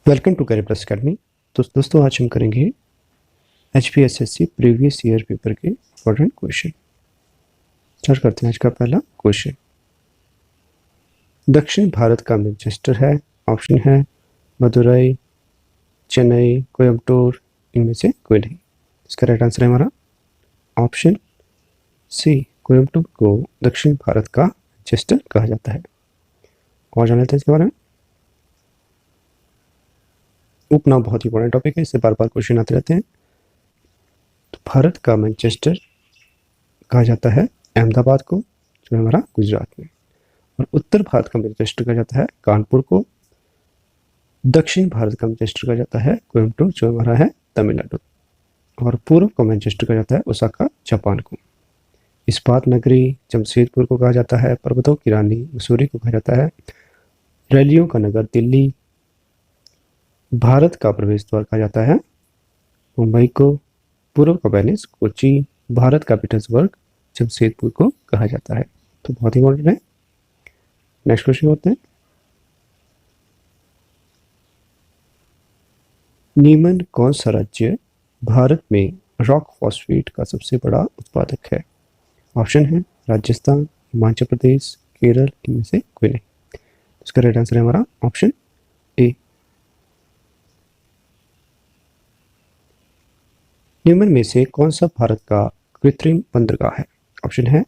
Welcome to career plus academy. तो दोस्तों आज हम करेंगे HPSSC प्रीवियस ईयर पेपर के इंपॉर्टेंट क्वेश्चन। स्टार्ट करते हैं आज का पहला क्वेश्चन। दक्षिण भारत का मैनचेस्टर है। ऑप्शन है मदुरई, चेन्नई, कोयम्बटूर, इनमें से कोई नहीं। इसका राइट आंसर है हमारा ऑप्शन सी, कोयम्बटूर को दक्षिण भारत का मैनचेस्टर कहा जाता है। और जान लेते हैं इसके बारे में। उपनाम बहुत ही इंपॉर्टेंट टॉपिक है, इससे बार बार क्वेश्चन आते रहते हैं। तो भारत का मैनचेस्टर कहा जाता है अहमदाबाद को, जो है हमारा गुजरात में। और उत्तर भारत का मैनचेस्टर कहा जाता है कानपुर को। दक्षिण भारत का मैनचेस्टर कहा जाता है कोयम्बटूर, जो हमारा है तमिलनाडु। और पूर्व का मैनचेस्टर कहा जाता है ओसाका, जापान को। इस्पात नगरी जमशेदपुर को कहा जाता है। पर्वतों की रानी मसूरी को कहा जाता है। रैलियों का नगर दिल्ली। भारत का प्रवेश द्वार कहा जाता है मुंबई को। पूर्व का वेनिस कोची। भारत का पीटर्सबर्ग जमशेदपुर को कहा जाता है। तो बहुत ही इंपॉर्टेंट है। नेक्स्ट क्वेश्चन होते हैं। निम्न कौन सा राज्य भारत में रॉक फॉस्फेट का सबसे बड़ा उत्पादक है? ऑप्शन है राजस्थान, हिमाचल प्रदेश, केरल, इनमें से कोई नहीं। इसका राइट आंसर है हमारा ऑप्शन ए। निम्न में से कौन सा भारत का कृत्रिम बंदरगाह है? ऑप्शन है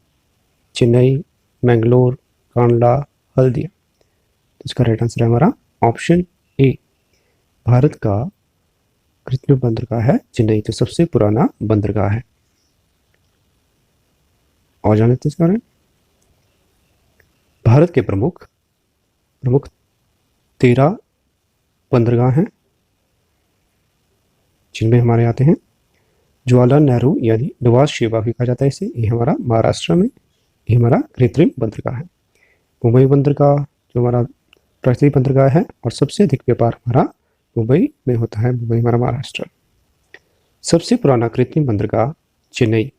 चेन्नई, मैंगलोर, कांडला, हल्दिया। तो इसका राइट आंसर है हमारा ऑप्शन ए। भारत का कृत्रिम बंदरगाह है चेन्नई, जो सबसे पुराना बंदरगाह है। और जान लेते हैं इसके बारे में। भारत के प्रमुख 13 बंदरगाह हैं, जिनमें हमारे आते हैं जवाहरलाल नेहरू यानी नवाज शरीफ भी कहा जाता है इसे। ये हमारा महाराष्ट्र में, ये हमारा कृत्रिम बंदरगाह है। मुंबई बंदरगाह जो हमारा प्राकृतिक बंदरगाह है, और सबसे अधिक व्यापार हमारा मुंबई में होता है। मुंबई हमारा महाराष्ट्र। सबसे पुराना कृत्रिम बंदरगाह चेन्नई।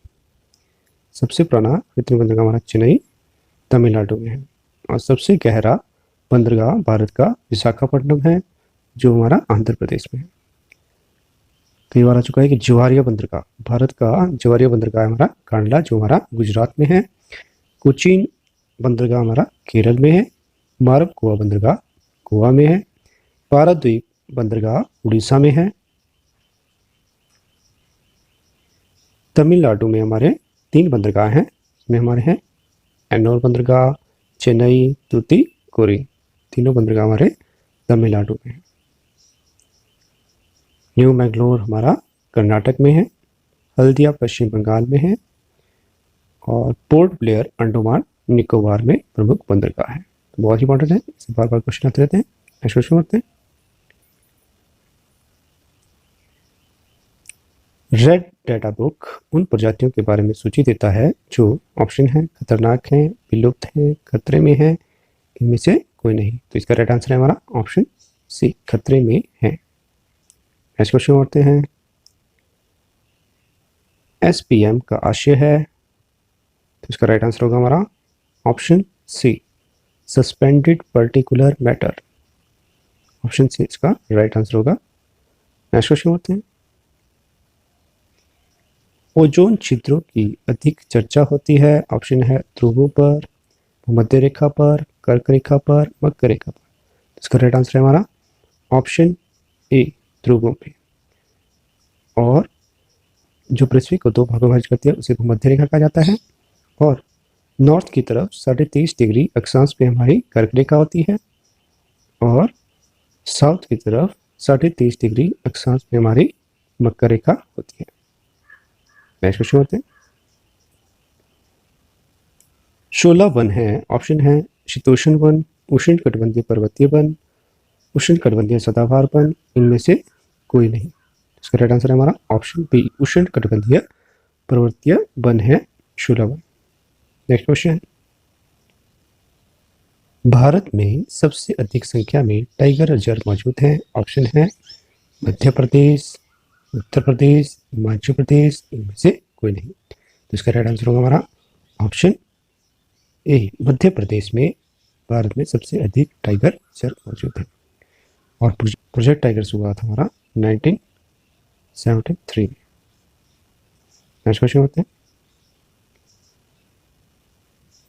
सबसे पुराना कृत्रिम बंदरगाह हमारा चेन्नई तमिलनाडु में है। और सबसे गहरा बंदरगाह भारत का विशाखापट्टनम है, जो हमारा आंध्र प्रदेश में है। कई बार आ चुका है कि जवारिया बंदरगाह, भारत का जवारिया बंदरगाह हमारा कांडला, जो हमारा गुजरात में है। कोचीन बंदरगाह हमारा केरल में है। मारबकुआ बंदरगाह गोवा में है। पारादीप बंदरगाह उड़ीसा में है। तमिलनाडु में हमारे 3 बंदरगाह हैं, इसमें हमारे हैं एन्नोर बंदरगाह, चेन्नई, तूतीकोरिन। तीनों बंदरगाह हमारे तमिलनाडु में है। न्यू मैंगलोर हमारा कर्नाटक में है। हल्दिया पश्चिम बंगाल में है। और पोर्ट ब्लेयर अंडमान निकोबार में प्रमुख बंदरगाह है। तो बहुत ही इंपॉर्टेंट है, इससे बार बार क्वेश्चन आते रहते हैं। नेक्स्ट क्वेश्चन करते हैं। रेड डाटा बुक उन प्रजातियों के बारे में सूची देता है जो ऑप्शन है खतरनाक हैं, विलुप्त हैं, खतरे में हैं, इनमें से कोई नहीं। तो इसका राइट आंसर है हमारा ऑप्शन सी, खतरे में है। नेक्स्ट क्वेश्चन करते हैं। SPM का आशय है, तो इसका राइट आंसर होगा हमारा option C, suspended particular matter. Option C इसका राइट आंसर होगा। नेक्स्ट क्वेश्चन करते हैं। ओजोन छिद्रों की अधिक चर्चा होती है। ऑप्शन है ध्रुवों पर, भूमध्य रेखा पर, कर्क रेखा पर, मकर रेखा पर। इसका राइट आंसर है हमारा ऑप्शन ए, ध्रुवों पे। और जो पृथ्वी को 2 भागों में विभाजित करती है उसे भूमध्य रेखा कहा जाता है। और नॉर्थ की तरफ 23.5 डिग्री अक्षांश पे हमारी कर्क रेखा होती है। और साउथ की तरफ 23.5 डिग्री अक्षांश पे हमारी मकर रेखा होती है। नेक्स्ट क्वेश्चन होते हैं। 16 वन है। ऑप्शन है शीतोष्ण वन, उष्ण कटिबंधीय पर्वतीय वन, उष्ण कटिबंधीय सदाबहार वन, इनमें से कोई नहीं। इसका राइट आंसर है हमारा ऑप्शन बी, उष्ण कटिबंधीय पर्वतीय वन है 16 वन। Next question. भारत में सबसे अधिक संख्या में टाइगर रिजर्व मौजूद हैं। ऑप्शन है मध्य प्रदेश, उत्तर प्रदेश, हिमाचल प्रदेश, इनमें से कोई नहीं। तो इसका राइट आंसर होगा हमारा ऑप्शन ए, मध्य प्रदेश में भारत में सबसे अधिक टाइगर रिजर्व मौजूद है। और प्रोजेक्ट टाइगर्स हुआ था हमारा 1973। नेक्स्ट क्वेश्चन होते हैं,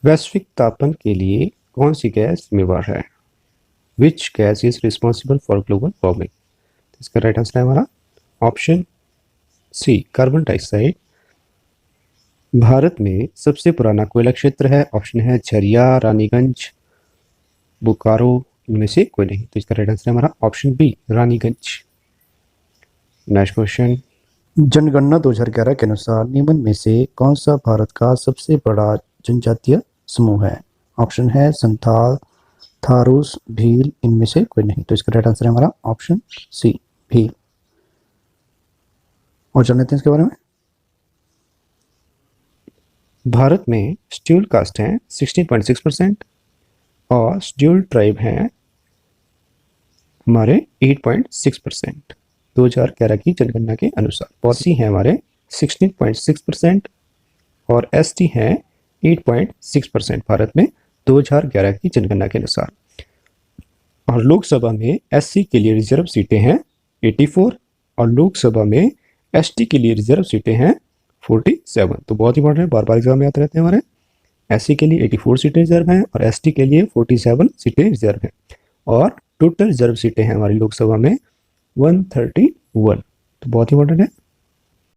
वैश्विक तापन के लिए कौन सी गैस जिम्मेवार है? Which gas is responsible for global warming? इसका राइट आंसर है हमारा option C, carbon dioxide. Bharat में सबसे पुराना कोयला क्षेत्र है, ऑप्शन है झरिया, रानीगंज, बोकारो, इनमें से कोई नहीं। तो इसका राइट आंसर है हमारा option B, Raniganj. Next question, जनगणना 2011 के अनुसार निम्न में से कौन सा भारत का सबसे बड़ा जनजातीय समूह है? ऑप्शन है संथाल, थारूस, भील, इनमें से कोई नहीं। तो इसका राइट आंसर है हमारा ऑप्शन सी, भील। और जान लेते हैं इसके बारे में। भारत में शेड्यूल कास्ट हैं 16.6% और शेड्यूल ट्राइब हैं हमारे 8.6%। 2011 की जनगणना के अनुसार पॉसी हैं हमारे 16.6% और एसटी हैं 8.6% भारत में 2011 की जनगणना के अनुसार। और लोकसभा में एससी के लिए रिजर्व सीटें हैं 84 और लोकसभा में एसटी के लिए रिजर्व सीटें हैं 47। तो बहुत इंपॉर्टेंट है, बार बार एग्जाम में आते रहते हैं हमारे। एससी के लिए 84 सीटें रिजर्व हैं और एसटी के लिए 47 सीटें रिजर्व हैं और टोटल रिजर्व सीटें हैं हमारी लोकसभा में 131। तो बहुत इंपॉर्टेंट है।